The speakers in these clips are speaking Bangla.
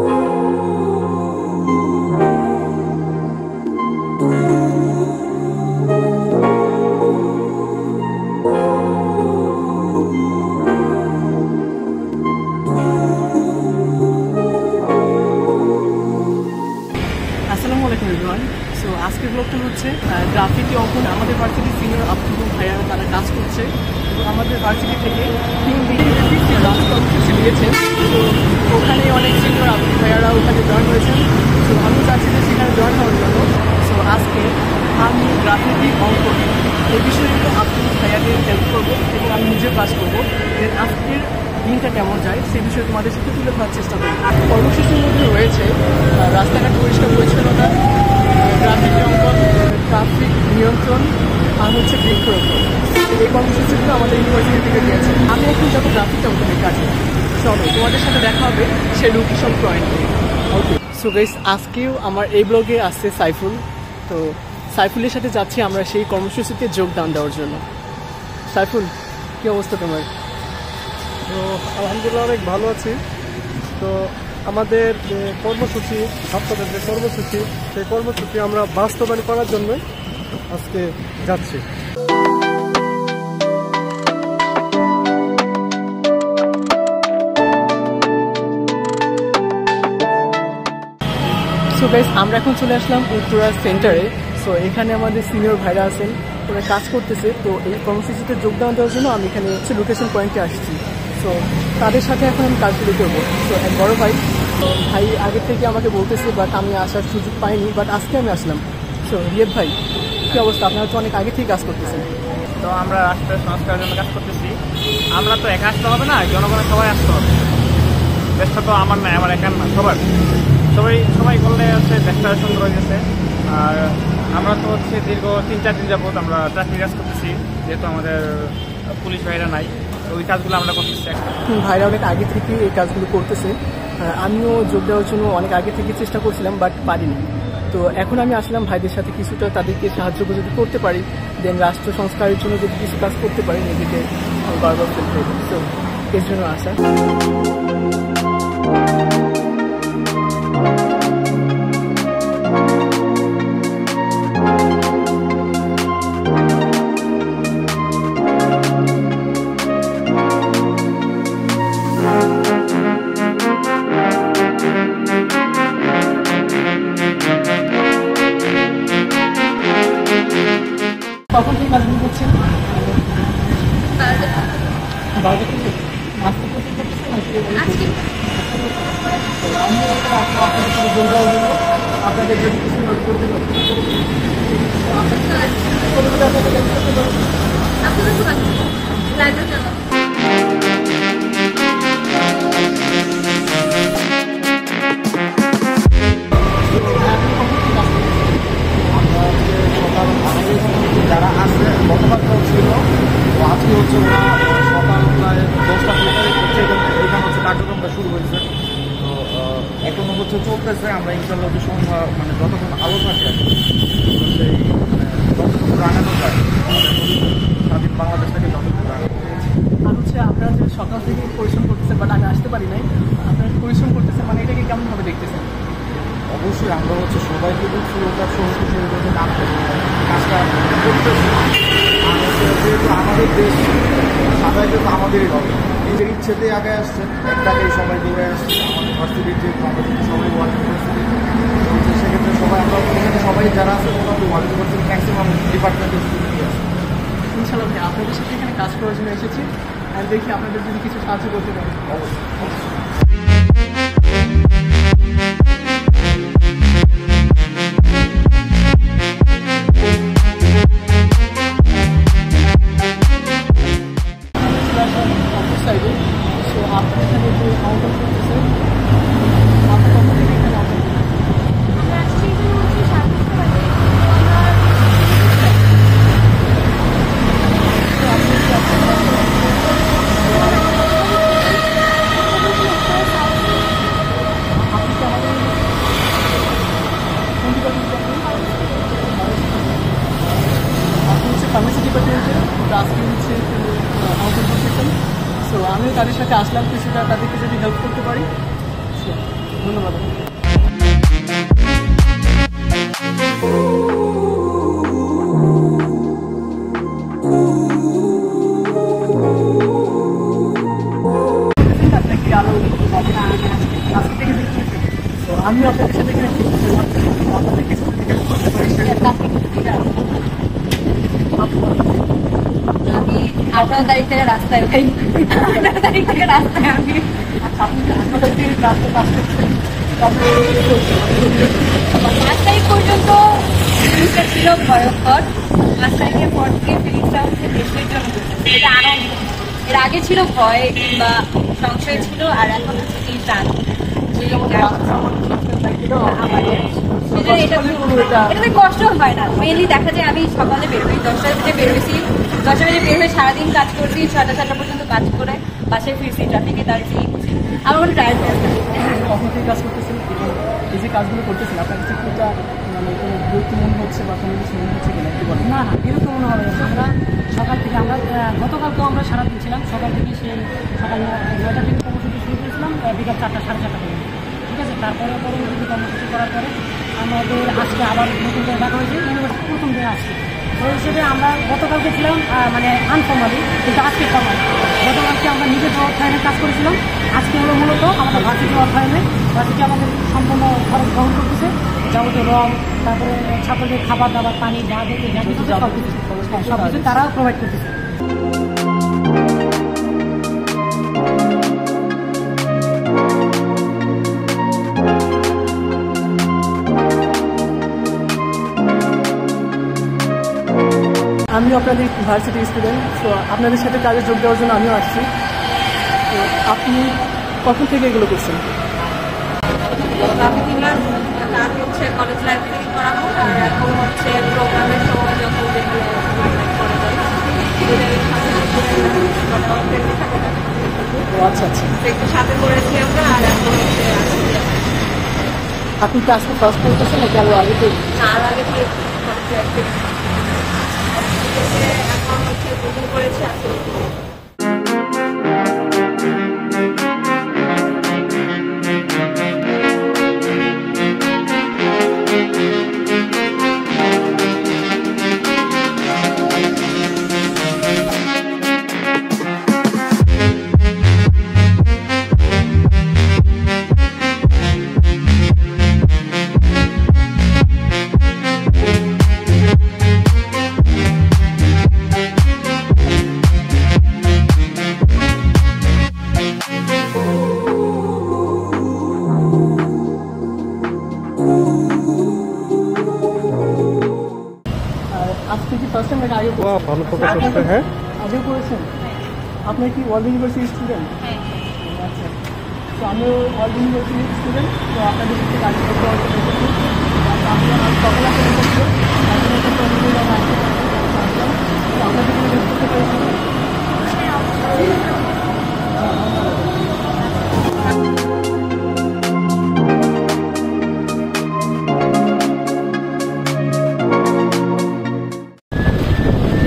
আসসালামু আলাইকুম এভরিওয়ান। সো আজকের ব্লগটা হচ্ছে গ্রাফিতি অঙ্কন। আমাদের ভার্সিটি সিনিয়র আব্দুল ভাইয়ারা তারা কাজ করছে এবং আমাদের ভার্সিটি থেকে 3 দিন লাস্ট কর্মসূচি দিয়েছেন। তো ওখানে অনেক সিনিয়র আব্দুল ভাইয়ারা ওখানে জয়েন হয়েছেন। সো আমি চাচ্ছি যে সেখানে জয়েন হওয়ার জন্য। সো আজকে আমি গ্রাফিতি অঙ্কন এই বিষয়গুলো আব্দুল ভাইয়াকে হেল্প করবো এবং আমি নিজেও কাজ করবো। দেন আজকের দিনটা কেমন যায় সেই বিষয়ে তোমাদের সাথে তুলে ধরার চেষ্টা করি। কর্মসূচির মধ্যে রয়েছে রাস্তাঘাট পরিষ্কার পরিচ্ছন্নতা, গ্রাফিতি অঙ্কন, ট্রাফিক নিয়ন্ত্রণ আর হচ্ছে বৃক্ষরোপণ। এই কর্মসূচিগুলো আমাদের ইউনিভার্সিটি থেকে দিয়েছে। আমি এখন যাবো গ্রাফিতি অঙ্কনের কাছে। চলো তোমাদের সাথে দেখা হবে সেই লোকেশন পয়েন্টে। ওকে, সো গাইস, আজকেও আমার এই ব্লগে আসছে সাইফুল। তো সাইফুলের সাথে যাচ্ছি আমরা সেই কর্মসূচিতে যোগদান দেওয়ার জন্য। সাইফুল, কী অবস্থা তোমার? তো আলহামদুলিল্লাহ অনেক ভালো আছি। তো আমাদের যে কর্মসূচি, ছাত্রদের যে কর্মসূচি, সেই কর্মসূচি আমরা বাস্তবায়ন করার জন্যই আজকে যাচ্ছি। সো গাইস, আমরা এখন চলে আসলাম উত্তরা সেন্টারে। সো এখানে আমাদের সিনিয়র ভাইরা আছেন, ওরা কাজ করতেছে। তো এই কর্মসূচিতে যোগদান দেওয়ার জন্য আমি এখানে লোকেশন পয়েন্টে আসছি। সো তাদের সাথে এখন আমি কাজ শুরু করবো। সো এক বড় ভাই আগের থেকে আমাকে বলতেছে, বাট আমি আসার সুযোগ পাইনি, বাট আজকে আমি আসলাম। সো রিয়াদ ভাই, কী অবস্থা? আপনারা তো অনেক আগে থেকে কাজ করতেছেন। তো আমরা রাস্তার সংস্কারের জন্য কাজ করতেছি। আমরা তো একা আসতে হবে না, জনগণের সবাই আসতে হবে। দেশটা তো আমার না, আমার একার না, সবার। সবাই করলে হচ্ছে দেশটা সুন্দর হয়ে গেছে। আর আমরা তো হচ্ছে দীর্ঘ 3-4 দিন যাবত আমরা ট্রাফিক কাজ করতেছি, যেহেতু আমাদের পুলিশ ভাইরা নাই। তো ওই কাজগুলো আমরা করতেছি। ভাইরা অনেক আগে থেকে এই কাজগুলো করতেছে। আমিও যোগ দেওয়ার জন্য অনেক আগে থেকে চেষ্টা করছিলাম, বাট পারিনি। তো এখন আমি আসলাম ভাইদের সাথে কিছুটা তাদেরকে সাহায্য যদি করতে পারি, দেন রাষ্ট্র সংস্কারের জন্য যদি কিছু কাজ করতে পারি, নিজেকে বারবার ফেলতে হবে। তো এর জন্য আসা। কখন থেকে কাজগুলো করছেন? আপনাদের যদি কিছু নোট করতে যারা আসছে গতবার ছিল, তো আজকে হচ্ছে ওরা সকাল প্রায় 10টা হচ্ছে এখানে হচ্ছে কার্যক্রমটা শুরু হয়েছে। তো এখনো হচ্ছে চলতেছে। আমরা ইনশাল্লাহ যে সন্ধ্যা মানে যতক্ষণ আলো থাকে সেই যতক্ষণ রাখানো যায় স্বাধীন বাংলাদেশ থেকে যতক্ষণ রাখানো। আর হচ্ছে আপনারা যে সকাল থেকে পরিশ্রম করতেছেন, বাট আমি আসতে পারি নাই, আপনারা পরিশ্রম করতেছেন, মানে এটাকে কেমনভাবে দেখতেছেন? অবশ্যই আমরা হচ্ছে সবাইকে বলছি ওটা সহযোগিতা কাজ করতে, কাজটা করতেছি। আর হচ্ছে যেহেতু আমাদের দেশ সাধারণত তো আমাদেরই হবে, নিজের ইচ্ছেতে আগে আসছে, এক জায়গায় সবাই দৌড়ে আসছে। আমাদের ভার্সিটির যেহেতু আমাদের কিন্তু সবাই ওয়ার্ল্ড ইউনিভার্সিটি হচ্ছে, সেক্ষেত্রে সবাই আমরা এখানে সবাই যারা আছে মোটামুটি ওয়ার্ল্ড ইউনিভার্সিটি ম্যাক্সিমাম ডিপার্টমেন্টের স্টুডেন্টই আছে। ইনশাআল্লাহ ভাই, আপনাদের সাথে এখানে কাজ করার জন্য এসেছি। আর দেখি আপনাদের যদি কিছু সাহায্য করতে পারি। অবশ্যই। সাইডে। সো আপনি এখানে যে অঙ্কন করতেছে, আপনার কখন থেকে এখানে অঙ্কন করতেছে? ফার্মেসি ডিপার্টমেন্টে আজকে হচ্ছে অঙ্কন করতেছেন। সো আমিও তাদের সাথে আসলাম, কিছুটা তাদেরকে যদি হেল্প করতে পারি। ধন্যবাদ। আমি আপনাদের সাথে আপনাদের কিছু আমি 18 তারিখ থেকে রাস্তায় ভাই 18 তারিখ থেকে রাস্তায় আমি রাস্তা 5 তারিখ পর্যন্ত ফিলিংসটা ছিল ভয়ঙ্কর। 5 তারিখের পর থেকে ফিলিংসটা হচ্ছে দেশের জন্য এটা আনন্দ। এর আগে ছিল ভয় কিংবা সংশয় ছিল, আর এখন হচ্ছে কি টান। এটাতে কষ্ট হয় না। মেনলি দেখা যায় আমি সকালে বেরোই 10টার দিকে বেরোইছি, 10টা বেজে বের হয়ে সারাদিন কাজ করছি, 6টা পর্যন্ত কাজ করে বাসায় ফিরছি, ট্রাফিকে দাঁড়িয়েছি, আমার কোনো টায়ার্ড হয়ে কখন থেকে কাজ করতেছেন এই যে কাজগুলো করতেছেন আপনার কাছে কোনটা মানে কোনো বিরক্তি মনে হচ্ছে বা কোনো কিছু মনে হচ্ছে কিনা একটু বলেন। না না বিরক্ত মনে হবে না। আমরা সকাল থেকে গতকালকেও আমরা সারাদিন ছিলাম, সকাল থেকে সেই সকাল 9টা থেকে কর্মসূচি শুরু করেছিলাম বিকাল 4টা 4:30 পর্যন্ত, ঠিক আছে। তারপরে পরবর্তী কর্মসূচি করার পরে আমাদের আজকে আবার নতুন করে ডাকা হয়েছে, ইউনিভার্সিটি প্রথম দিন আসছে। ওই হিসেবে আমরা গতকালকে ছিলাম মানে আনফর্মালি, কিন্তু আজকে ফর্মাল। গতকালকে আমরা নিজের অর্থায়নে কাজ করেছিলাম, আজকে হলো মূলত আমাদের ভার্সিটি অর্থায়নে। ভার্সিটি আমাদের সম্পূর্ণ খরচ গ্রহণ করতেছে, যাবতীয় রং, তারপরে ছাত্রদের খাবার দাবার, পানি যা দেখে সব কিছু তারাও প্রোভাইড করতেছে। আমিও আপনাদের ভার্সিটি স্টুডেন্ট, তো আপনাদের সাথে কাজে যোগ দেওয়ার জন্য আমিও আসছি। তো আপনি কখন থেকে এগুলো করছেন? আমি 3 মাস কাজ হচ্ছে কলেজ লাইফ থেকে করাবো, আর এখন হচ্ছে প্রোগ্রামের সময় যখন যেগুলো করে যাই আচ্ছা আচ্ছা, একটু সাথে করেছি আমরা, আর এখন হচ্ছে আপনি কি আজকে ফার্স্ট করতেছেন নাকি আরো আগে থেকে? আর আগে থেকে এখন হচ্ছে বুকিং করেছি আজকে। আপনি কি ফার্স্ট টাইম আগে ভালো ফোকাস হচ্ছে। হ্যাঁ, আগেও করেছেন? আপনার কি ওয়ার্ল্ড ইউনিভার্সিটি স্টুডেন্ট? আচ্ছা, তো আমিও ওয়ার্ল্ড ইউনিভার্সিটি স্টুডেন্ট, তো আপনাদের সাথে কাজ করতে হবে। আমি আমার সকালে আপনাদের করতে আপনাদের করতে পেরেছি।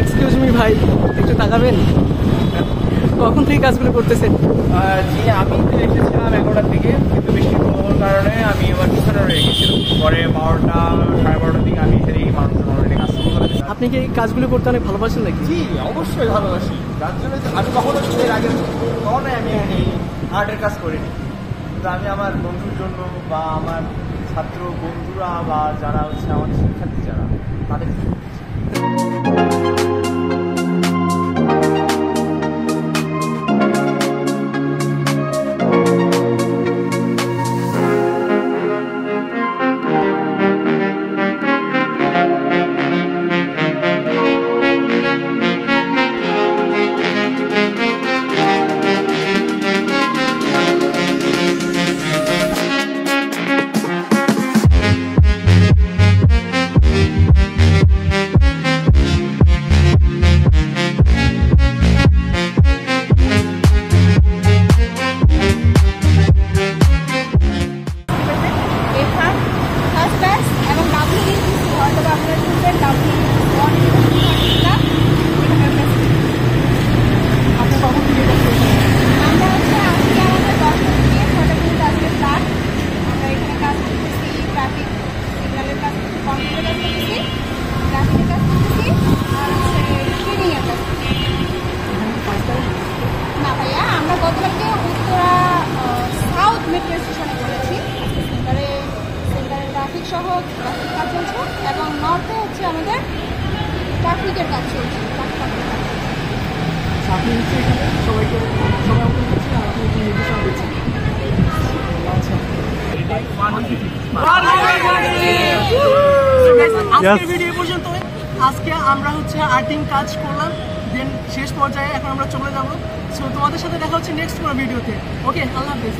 এক্সকিউজ মি ভাই, একটু তাকাবেন? কখন থেকে কাজগুলো করতেছেন? জি, আমি তো এসেছিলাম 11টার দিকে, কিন্তু বৃষ্টি হওয়ার কারণে আমি আবার পিছনে রয়ে গেছিলাম। পরে 12টা 12:30টার দিকে আমি এসে দেখি মানুষজন অলরেডি কাজ শুরু করে দিয়েছে। আপনি কি এই কাজগুলো করতে অনেক ভালোবাসেন নাকি? জি অবশ্যই ভালোবাসি। যার জন্য আমি কখনো এর আগে কখনোই আমি এই আর্টের কাজ করিনি, কিন্তু আমি আমার বন্ধুর জন্য বা আমার ছাত্র বন্ধুরা বা যারা হচ্ছে আমাদের শিক্ষার্থী যারা তাদের জন্য মেট্রো স্টেশনে করেছি। সেন্টারে ট্রাফিক সহ ট্রাফিক কাজ চলছে এবং নর্থে হচ্ছে আমাদের ট্রাফিকের কাজ চলছে। আপনি হচ্ছে এখানে সবাইকে সবাই অঙ্কন করছে আর আপনি একটু নির্দেশনা দিচ্ছেন। আচ্ছা আজকের ভিডিও পর্যন্ত। আজকে আমরা হচ্ছে আর্টিং কাজ করলাম, দেন শেষ পর্যায়ে এখন আমরা চলে যাবো। সো তোমাদের সাথে দেখা হচ্ছে নেক্সট কোনো ভিডিওতে। ওকে, আল্লাহ হাফেজ।